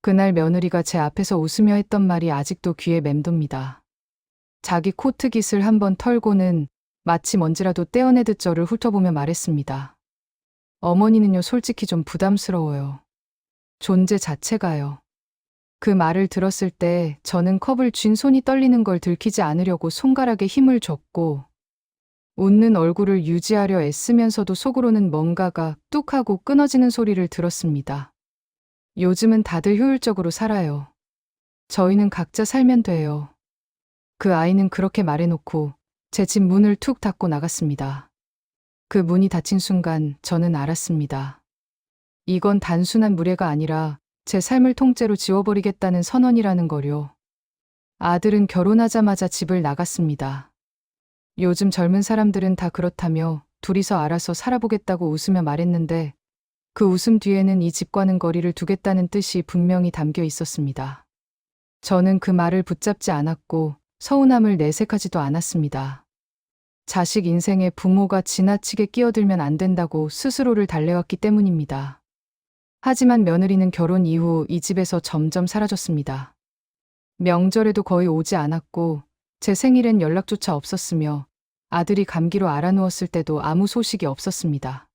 그날 며느리가 제 앞에서 웃으며 했던 말이 아직도 귀에 맴돕니다. 자기 코트깃을 한번 털고는 마치 먼지라도 떼어내듯 저를 훑어보며 말했습니다. 어머니는요, 솔직히 좀 부담스러워요. 존재 자체가요. 그 말을 들었을 때 저는 컵을 쥔 손이 떨리는 걸 들키지 않으려고 손가락에 힘을 줬고, 웃는 얼굴을 유지하려 애쓰면서도 속으로는 뭔가가 뚝 하고 끊어지는 소리를 들었습니다. 요즘은 다들 효율적으로 살아요. 저희는 각자 살면 돼요. 그 아이는 그렇게 말해놓고 제 집 문을 툭 닫고 나갔습니다. 그 문이 닫힌 순간 저는 알았습니다. 이건 단순한 무례가 아니라 제 삶을 통째로 지워버리겠다는 선언이라는 거요. 아들은 결혼하자마자 집을 나갔습니다. 요즘 젊은 사람들은 다 그렇다며 둘이서 알아서 살아보겠다고 웃으며 말했는데 그 웃음 뒤에는 이 집과는 거리를 두겠다는 뜻이 분명히 담겨 있었습니다. 저는 그 말을 붙잡지 않았고 서운함을 내색하지도 않았습니다. 자식 인생에 부모가 지나치게 끼어들면 안 된다고 스스로를 달래왔기 때문입니다. 하지만 며느리는 결혼 이후 이 집에서 점점 사라졌습니다. 명절에도 거의 오지 않았고 제 생일엔 연락조차 없었으며 아들이 감기로 알아누웠을 때도 아무 소식이 없었습니다.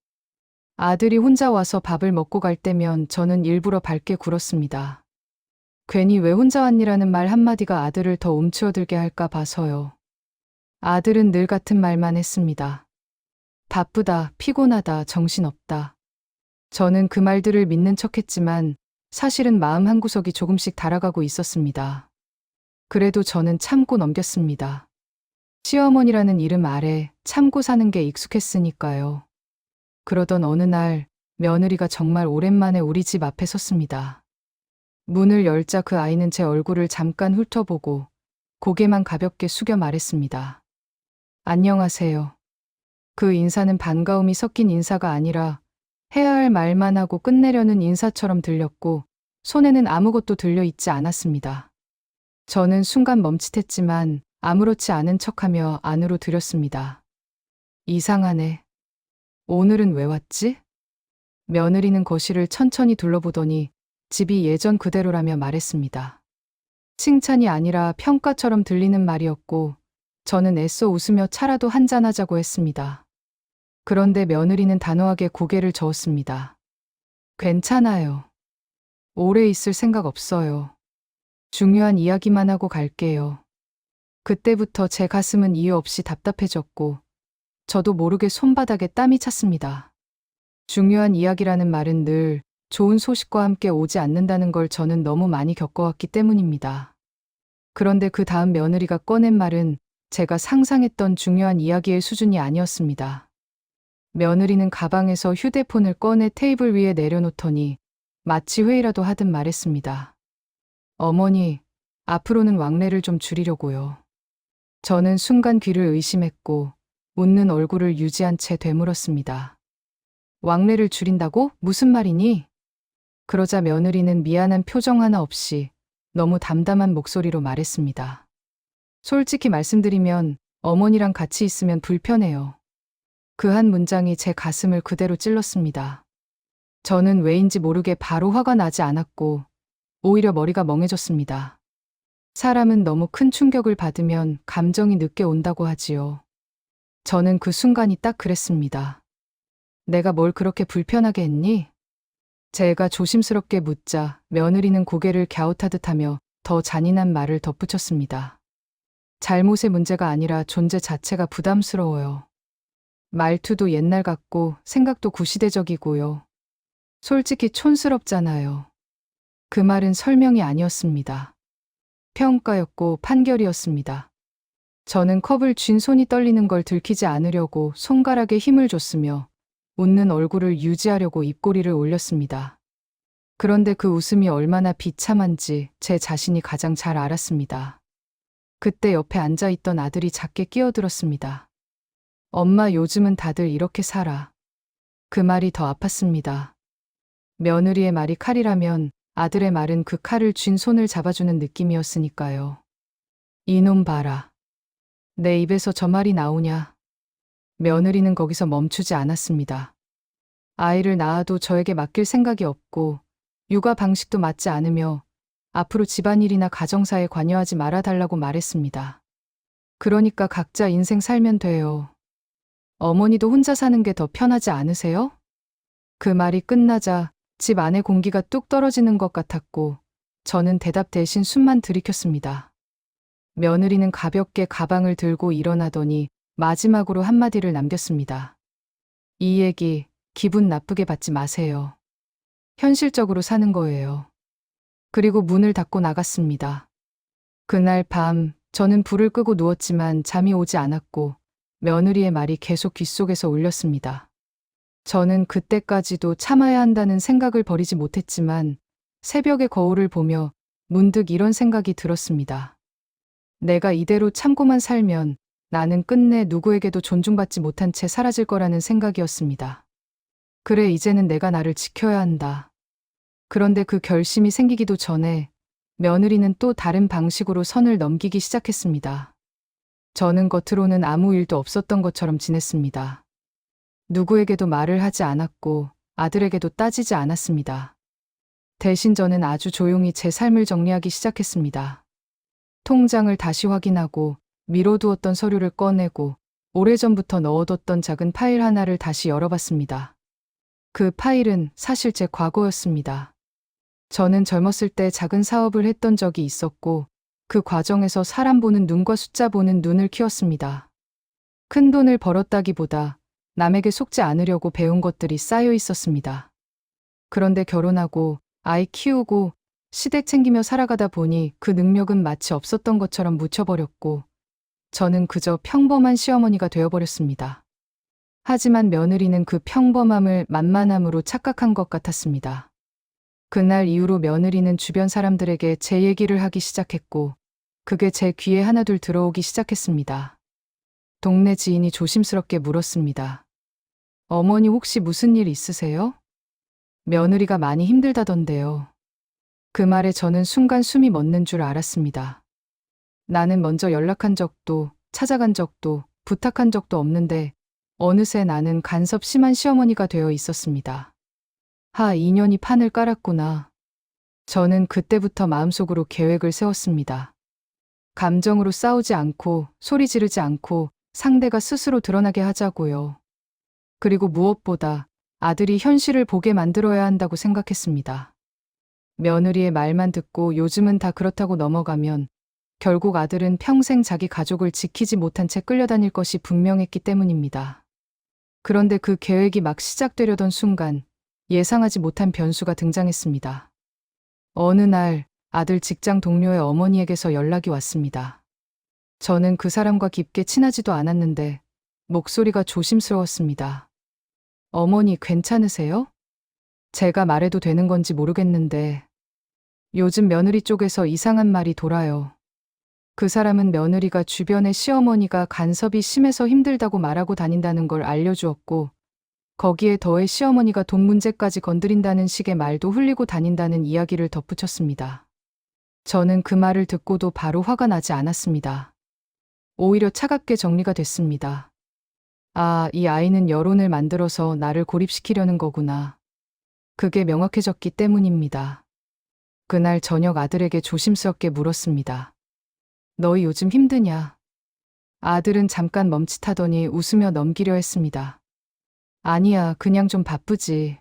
아들이 혼자 와서 밥을 먹고 갈 때면 저는 일부러 밝게 굴었습니다. 괜히 왜 혼자 왔니라는 말 한마디가 아들을 더 움츠러들게 할까 봐서요. 아들은 늘 같은 말만 했습니다. 바쁘다, 피곤하다, 정신없다. 저는 그 말들을 믿는 척했지만 사실은 마음 한구석이 조금씩 달아가고 있었습니다. 그래도 저는 참고 넘겼습니다. 시어머니라는 이름 아래 참고 사는 게 익숙했으니까요. 그러던 어느 날 며느리가 정말 오랜만에 우리 집 앞에 섰습니다. 문을 열자 그 아이는 제 얼굴을 잠깐 훑어보고 고개만 가볍게 숙여 말했습니다. 안녕하세요. 그 인사는 반가움이 섞인 인사가 아니라 해야 할 말만 하고 끝내려는 인사처럼 들렸고 손에는 아무것도 들려있지 않았습니다. 저는 순간 멈칫했지만 아무렇지 않은 척하며 안으로 들였습니다. 이상하네. 오늘은 왜 왔지? 며느리는 거실을 천천히 둘러보더니 집이 예전 그대로라며 말했습니다. 칭찬이 아니라 평가처럼 들리는 말이었고 저는 애써 웃으며 차라도 한잔하자고 했습니다. 그런데 며느리는 단호하게 고개를 저었습니다. 괜찮아요. 오래 있을 생각 없어요. 중요한 이야기만 하고 갈게요. 그때부터 제 가슴은 이유 없이 답답해졌고 저도 모르게 손바닥에 땀이 찼습니다. 중요한 이야기라는 말은 늘 좋은 소식과 함께 오지 않는다는 걸 저는 너무 많이 겪어왔기 때문입니다. 그런데 그 다음 며느리가 꺼낸 말은 제가 상상했던 중요한 이야기의 수준이 아니었습니다. 며느리는 가방에서 휴대폰을 꺼내 테이블 위에 내려놓더니 마치 회의라도 하듯 말했습니다. 어머니, 앞으로는 왕래를 좀 줄이려고요. 저는 순간 귀를 의심했고 웃는 얼굴을 유지한 채 되물었습니다. 왕래를 줄인다고? 무슨 말이니? 그러자 며느리는 미안한 표정 하나 없이 너무 담담한 목소리로 말했습니다. 솔직히 말씀드리면 어머니랑 같이 있으면 불편해요. 그 한 문장이 제 가슴을 그대로 찔렀습니다. 저는 왜인지 모르게 바로 화가 나지 않았고 오히려 머리가 멍해졌습니다. 사람은 너무 큰 충격을 받으면 감정이 늦게 온다고 하지요. 저는 그 순간이 딱 그랬습니다. 내가 뭘 그렇게 불편하게 했니? 제가 조심스럽게 묻자 며느리는 고개를 갸웃하듯 하며 더 잔인한 말을 덧붙였습니다. 잘못의 문제가 아니라 존재 자체가 부담스러워요. 말투도 옛날 같고 생각도 구시대적이고요. 솔직히 촌스럽잖아요. 그 말은 설명이 아니었습니다. 평가였고 판결이었습니다. 저는 컵을 쥔 손이 떨리는 걸 들키지 않으려고 손가락에 힘을 줬으며 웃는 얼굴을 유지하려고 입꼬리를 올렸습니다. 그런데 그 웃음이 얼마나 비참한지 제 자신이 가장 잘 알았습니다. 그때 옆에 앉아있던 아들이 작게 끼어들었습니다. 엄마, 요즘은 다들 이렇게 살아. 그 말이 더 아팠습니다. 며느리의 말이 칼이라면 아들의 말은 그 칼을 쥔 손을 잡아주는 느낌이었으니까요. 이놈 봐라. 내 입에서 저 말이 나오냐. 며느리는 거기서 멈추지 않았습니다. 아이를 낳아도 저에게 맡길 생각이 없고 육아 방식도 맞지 않으며 앞으로 집안일이나 가정사에 관여하지 말아달라고 말했습니다. 그러니까 각자 인생 살면 돼요. 어머니도 혼자 사는 게 더 편하지 않으세요? 그 말이 끝나자 집 안의 공기가 뚝 떨어지는 것 같았고 저는 대답 대신 숨만 들이켰습니다. 며느리는 가볍게 가방을 들고 일어나더니 마지막으로 한마디를 남겼습니다. 이 얘기 기분 나쁘게 받지 마세요. 현실적으로 사는 거예요. 그리고 문을 닫고 나갔습니다. 그날 밤 저는 불을 끄고 누웠지만 잠이 오지 않았고 며느리의 말이 계속 귓속에서 울렸습니다. 저는 그때까지도 참아야 한다는 생각을 버리지 못했지만 새벽의 거울을 보며 문득 이런 생각이 들었습니다. 내가 이대로 참고만 살면 나는 끝내 누구에게도 존중받지 못한 채 사라질 거라는 생각이었습니다. 그래, 이제는 내가 나를 지켜야 한다. 그런데 그 결심이 생기기도 전에 며느리는 또 다른 방식으로 선을 넘기기 시작했습니다. 저는 겉으로는 아무 일도 없었던 것처럼 지냈습니다. 누구에게도 말을 하지 않았고 아들에게도 따지지 않았습니다. 대신 저는 아주 조용히 제 삶을 정리하기 시작했습니다. 통장을 다시 확인하고 미뤄두었던 서류를 꺼내고 오래전부터 넣어뒀던 작은 파일 하나를 다시 열어봤습니다. 그 파일은 사실 제 과거였습니다. 저는 젊었을 때 작은 사업을 했던 적이 있었고 그 과정에서 사람 보는 눈과 숫자 보는 눈을 키웠습니다. 큰 돈을 벌었다기보다 남에게 속지 않으려고 배운 것들이 쌓여 있었습니다. 그런데 결혼하고 아이 키우고 시댁 챙기며 살아가다 보니 그 능력은 마치 없었던 것처럼 묻혀버렸고 저는 그저 평범한 시어머니가 되어버렸습니다. 하지만 며느리는 그 평범함을 만만함으로 착각한 것 같았습니다. 그날 이후로 며느리는 주변 사람들에게 제 얘기를 하기 시작했고 그게 제 귀에 하나둘 들어오기 시작했습니다. 동네 지인이 조심스럽게 물었습니다. 어머니 혹시 무슨 일 있으세요? 며느리가 많이 힘들다던데요. 그 말에 저는 순간 숨이 멎는 줄 알았습니다. 나는 먼저 연락한 적도 찾아간 적도 부탁한 적도 없는데 어느새 나는 간섭 심한 시어머니가 되어 있었습니다. 인연이 판을 깔았구나. 저는 그때부터 마음속으로 계획을 세웠습니다. 감정으로 싸우지 않고 소리 지르지 않고 상대가 스스로 드러나게 하자고요. 그리고 무엇보다 아들이 현실을 보게 만들어야 한다고 생각했습니다. 며느리의 말만 듣고 요즘은 다 그렇다고 넘어가면 결국 아들은 평생 자기 가족을 지키지 못한 채 끌려다닐 것이 분명했기 때문입니다. 그런데 그 계획이 막 시작되려던 순간 예상하지 못한 변수가 등장했습니다. 어느 날 아들 직장 동료의 어머니에게서 연락이 왔습니다. 저는 그 사람과 깊게 친하지도 않았는데 목소리가 조심스러웠습니다. 어머니 괜찮으세요? 제가 말해도 되는 건지 모르겠는데 요즘 며느리 쪽에서 이상한 말이 돌아요. 그 사람은 며느리가 주변의 시어머니가 간섭이 심해서 힘들다고 말하고 다닌다는 걸 알려주었고 거기에 더해 시어머니가 돈 문제까지 건드린다는 식의 말도 흘리고 다닌다는 이야기를 덧붙였습니다. 저는 그 말을 듣고도 바로 화가 나지 않았습니다. 오히려 차갑게 정리가 됐습니다. 이 아이는 여론을 만들어서 나를 고립시키려는 거구나. 그게 명확해졌기 때문입니다. 그날 저녁 아들에게 조심스럽게 물었습니다. 너희 요즘 힘드냐? 아들은 잠깐 멈칫하더니 웃으며 넘기려 했습니다. 아니야, 그냥 좀 바쁘지.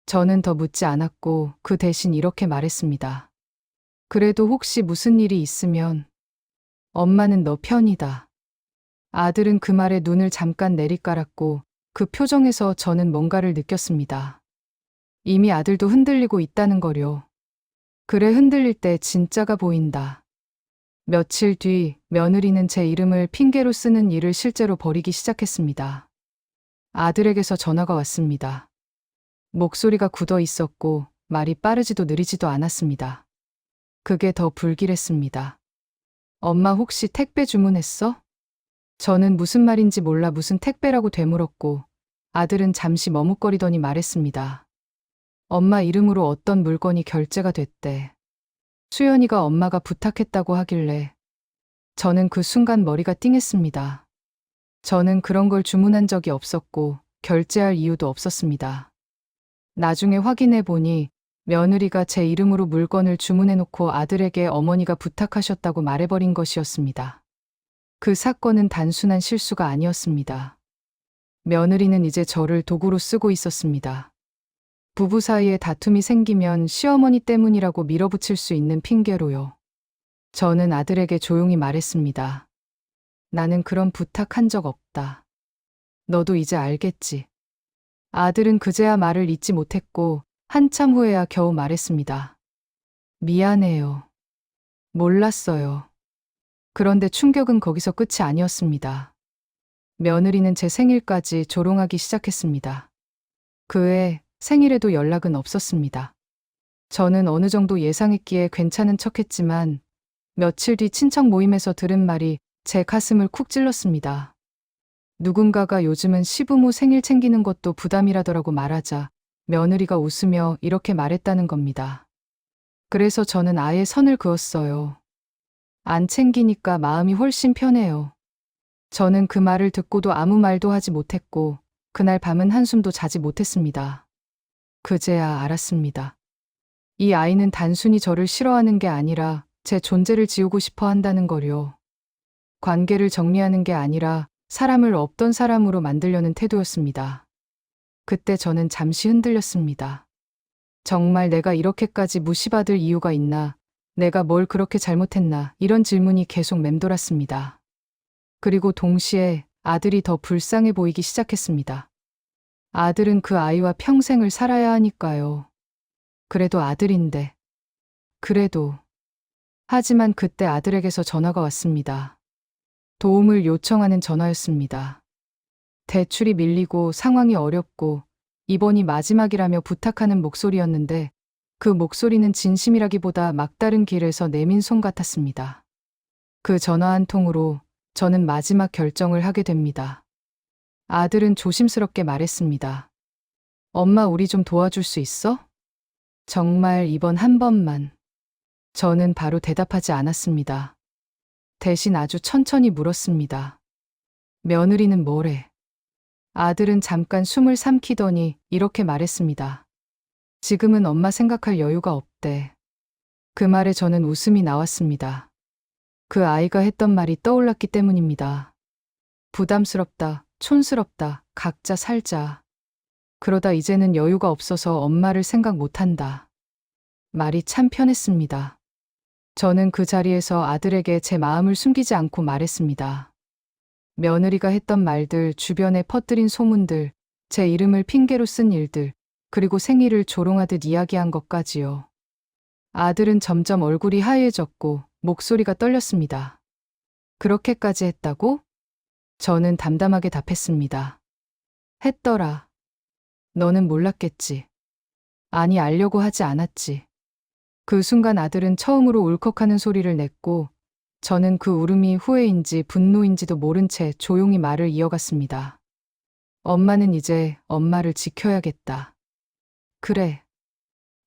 저는 더 묻지 않았고 그 대신 이렇게 말했습니다. 그래도 혹시 무슨 일이 있으면 엄마는 너 편이다. 아들은 그 말에 눈을 잠깐 내리깔았고 그 표정에서 저는 뭔가를 느꼈습니다. 이미 아들도 흔들리고 있다는 거려. 그래, 흔들릴 때 진짜가 보인다. 며칠 뒤 며느리는 제 이름을 핑계로 쓰는 일을 실제로 벌이기 시작했습니다. 아들에게서 전화가 왔습니다. 목소리가 굳어 있었고 말이 빠르지도 느리지도 않았습니다. 그게 더 불길했습니다. 엄마 혹시 택배 주문했어? 저는 무슨 말인지 몰라 무슨 택배라고 되물었고 아들은 잠시 머뭇거리더니 말했습니다. 엄마 이름으로 어떤 물건이 결제가 됐대. 수연이가 엄마가 부탁했다고 하길래 저는 그 순간 머리가 띵했습니다. 저는 그런 걸 주문한 적이 없었고 결제할 이유도 없었습니다. 나중에 확인해 보니 며느리가 제 이름으로 물건을 주문해놓고 아들에게 어머니가 부탁하셨다고 말해버린 것이었습니다. 그 사건은 단순한 실수가 아니었습니다. 며느리는 이제 저를 도구로 쓰고 있었습니다. 부부 사이에 다툼이 생기면 시어머니 때문이라고 밀어붙일 수 있는 핑계로요. 저는 아들에게 조용히 말했습니다. 나는 그런 부탁한 적 없다. 너도 이제 알겠지. 아들은 그제야 말을 잇지 못했고 한참 후에야 겨우 말했습니다. 미안해요. 몰랐어요. 그런데 충격은 거기서 끝이 아니었습니다. 며느리는 제 생일까지 조롱하기 시작했습니다. 그해 생일에도 연락은 없었습니다. 저는 어느 정도 예상했기에 괜찮은 척했지만 며칠 뒤 친척 모임에서 들은 말이 제 가슴을 쿡 찔렀습니다. 누군가가 요즘은 시부모 생일 챙기는 것도 부담이라더라고 말하자 며느리가 웃으며 이렇게 말했다는 겁니다. 그래서 저는 아예 선을 그었어요. 안 챙기니까 마음이 훨씬 편해요. 저는 그 말을 듣고도 아무 말도 하지 못했고 그날 밤은 한숨도 자지 못했습니다. 그제야 알았습니다. 이 아이는 단순히 저를 싫어하는 게 아니라 제 존재를 지우고 싶어 한다는 거요. 관계를 정리하는 게 아니라 사람을 없던 사람으로 만들려는 태도였습니다. 그때 저는 잠시 흔들렸습니다. 정말 내가 이렇게까지 무시받을 이유가 있나? 내가 뭘 그렇게 잘못했나? 이런 질문이 계속 맴돌았습니다. 그리고 동시에 아들이 더 불쌍해 보이기 시작했습니다. 아들은 그 아이와 평생을 살아야 하니까요. 그래도 아들인데. 그래도. 하지만 그때 아들에게서 전화가 왔습니다. 도움을 요청하는 전화였습니다. 대출이 밀리고 상황이 어렵고 이번이 마지막이라며 부탁하는 목소리였는데 그 목소리는 진심이라기보다 막다른 길에서 내민 손 같았습니다. 그 전화 한 통으로 저는 마지막 결정을 하게 됩니다. 아들은 조심스럽게 말했습니다. 엄마, 우리 좀 도와줄 수 있어? 정말 이번 한 번만. 저는 바로 대답하지 않았습니다. 대신 아주 천천히 물었습니다. 며느리는 뭐래? 아들은 잠깐 숨을 삼키더니 이렇게 말했습니다. 지금은 엄마 생각할 여유가 없대. 그 말에 저는 웃음이 나왔습니다. 그 아이가 했던 말이 떠올랐기 때문입니다. 부담스럽다, 촌스럽다, 각자 살자. 그러다 이제는 여유가 없어서 엄마를 생각 못한다. 말이 참 편했습니다. 저는 그 자리에서 아들에게 제 마음을 숨기지 않고 말했습니다. 며느리가 했던 말들, 주변에 퍼뜨린 소문들, 제 이름을 핑계로 쓴 일들, 그리고 생일을 조롱하듯 이야기한 것까지요. 아들은 점점 얼굴이 하얘졌고 목소리가 떨렸습니다. 그렇게까지 했다고? 저는 담담하게 답했습니다. 했더라. 너는 몰랐겠지. 아니, 알려고 하지 않았지. 그 순간 아들은 처음으로 울컥하는 소리를 냈고 저는 그 울음이 후회인지 분노인지도 모른 채 조용히 말을 이어갔습니다. 엄마는 이제 엄마를 지켜야겠다. 그래.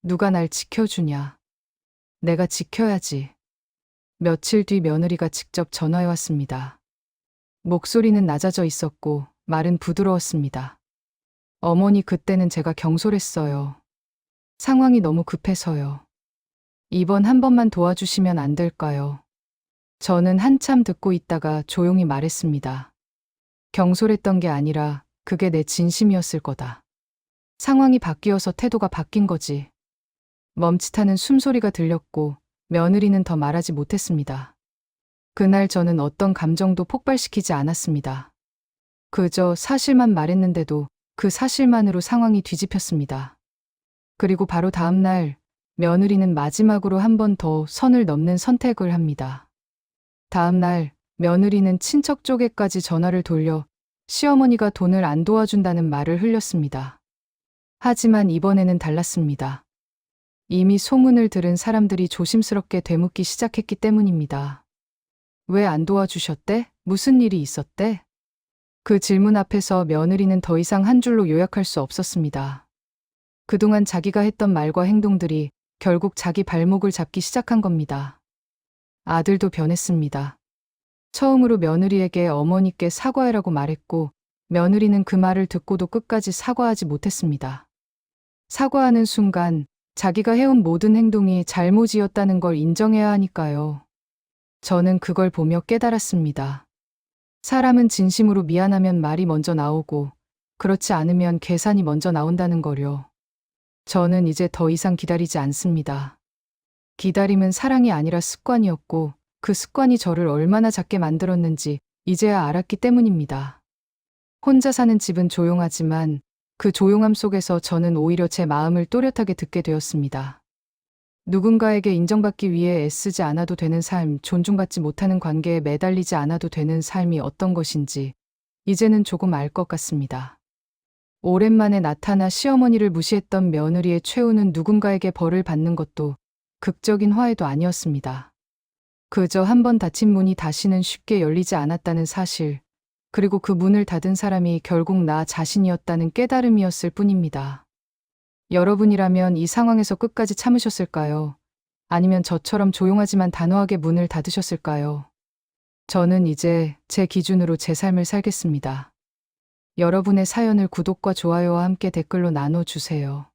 누가 날 지켜주냐. 내가 지켜야지. 며칠 뒤 며느리가 직접 전화해 왔습니다. 목소리는 낮아져 있었고 말은 부드러웠습니다. 어머니, 그때는 제가 경솔했어요. 상황이 너무 급해서요. 이번 한 번만 도와주시면 안 될까요? 저는 한참 듣고 있다가 조용히 말했습니다. 경솔했던 게 아니라 그게 내 진심이었을 거다. 상황이 바뀌어서 태도가 바뀐 거지. 멈칫하는 숨소리가 들렸고 며느리는 더 말하지 못했습니다. 그날 저는 어떤 감정도 폭발시키지 않았습니다. 그저 사실만 말했는데도 그 사실만으로 상황이 뒤집혔습니다. 그리고 바로 다음 날 며느리는 마지막으로 한 번 더 선을 넘는 선택을 합니다. 다음 날 며느리는 친척 쪽에까지 전화를 돌려 시어머니가 돈을 안 도와준다는 말을 흘렸습니다. 하지만 이번에는 달랐습니다. 이미 소문을 들은 사람들이 조심스럽게 되묻기 시작했기 때문입니다. 왜 안 도와주셨대? 무슨 일이 있었대? 그 질문 앞에서 며느리는 더 이상 한 줄로 요약할 수 없었습니다. 그동안 자기가 했던 말과 행동들이 결국 자기 발목을 잡기 시작한 겁니다. 아들도 변했습니다. 처음으로 며느리에게 어머니께 사과해라고 말했고 며느리는 그 말을 듣고도 끝까지 사과하지 못했습니다. 사과하는 순간 자기가 해온 모든 행동이 잘못이었다는 걸 인정해야 하니까요. 저는 그걸 보며 깨달았습니다. 사람은 진심으로 미안하면 말이 먼저 나오고, 그렇지 않으면 계산이 먼저 나온다는 거요. 저는 이제 더 이상 기다리지 않습니다. 기다림은 사랑이 아니라 습관이었고, 그 습관이 저를 얼마나 작게 만들었는지 이제야 알았기 때문입니다. 혼자 사는 집은 조용하지만 그 조용함 속에서 저는 오히려 제 마음을 또렷하게 듣게 되었습니다. 누군가에게 인정받기 위해 애쓰지 않아도 되는 삶, 존중받지 못하는 관계에 매달리지 않아도 되는 삶이 어떤 것인지 이제는 조금 알 것 같습니다. 오랜만에 나타나 시어머니를 무시했던 며느리의 최후는 누군가에게 벌을 받는 것도 극적인 화해도 아니었습니다. 그저 한 번 닫힌 문이 다시는 쉽게 열리지 않았다는 사실, 그리고 그 문을 닫은 사람이 결국 나 자신이었다는 깨달음이었을 뿐입니다. 여러분이라면 이 상황에서 끝까지 참으셨을까요? 아니면 저처럼 조용하지만 단호하게 문을 닫으셨을까요? 저는 이제 제 기준으로 제 삶을 살겠습니다. 여러분의 사연을 구독과 좋아요와 함께 댓글로 나눠주세요.